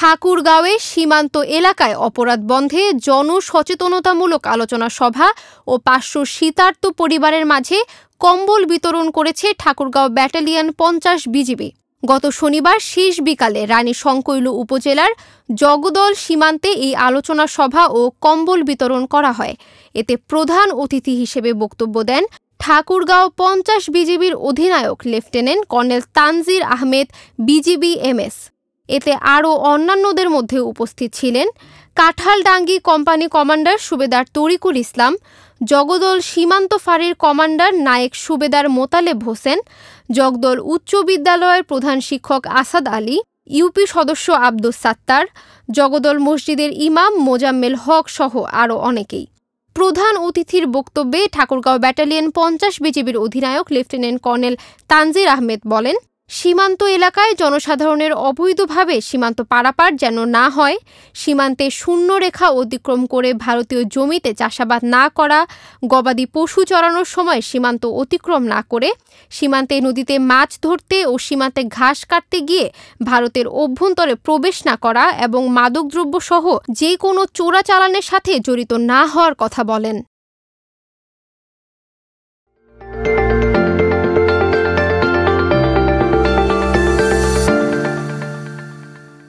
ঠাকুরগাঁওয়ে সীমান্ত এলাকায় অপরাধ বন্ধে জনসচেতনতামূলক আলোচনা সভা ও ৫০০ শীতার্ত পরিবারের মাঝে কম্বল বিতরণ করেছে ঠাকুরগাঁও ব্যাটালিয়ন ৫০ বিজিবি। গত শনিবার শেষ বিকালে রানী শংকৈল উপজেলার জগদল সীমান্তে এই আলোচনা সভা ও কম্বল বিতরণ করা হয়। এতে প্রধান অতিথি হিসেবে বক্তব্য দেন ঠাকুরগাঁও ৫০ বিজিবির অধিনায়ক lieutenant colonel Tangier Ahmed BGB MS. এতে আরও অন্যান্যদের মধ্যে উপস্থিত ছিলেন কাঁঠালডাঙ্গি কোম্পানি কমান্ডার সুবেদার তরিকুল ইসলাম, জগদল সীমান্ত ফাঁড়ির কমান্ডার নায়েক সুবেদার মোতালেব হোসেন, জগদল উচ্চ বিদ্যালয়ের প্রধান শিক্ষক আসাদ আলী, ইউপি সদস্য আব্দুস সাত্তার, জগদল মসজিদের ইমাম মোজাম্মেল হক সহ আরও অনেকেই। প্রধান অতিথির বক্তব্যে ঠাকুরগাঁও ব্যাটালিয়ন ৫০ বিজিবির অধিনায়ক লেফটেন্যান্ট কর্নেল তানজির আহমেদ বলেন, সীমান্ত এলাকায় জনসাধারণের অবৈধভাবে সীমান্ত পারাপার যেন না হয়, সীমান্তে শূন্যরেখা অতিক্রম করে ভারতীয় জমিতে চাষাবাদ না করা, গবাদি পশু চরানোর সময় সীমান্ত অতিক্রম না করে, সীমান্তে নদীতে মাছ ধরতে ও সীমান্তে ঘাস কাটতে গিয়ে ভারতের অভ্যন্তরে প্রবেশ না করা এবং মাদকদ্রব্য সহ যে কোনো চোরাচালানের সাথে জড়িত না হওয়ার কথা বলেন।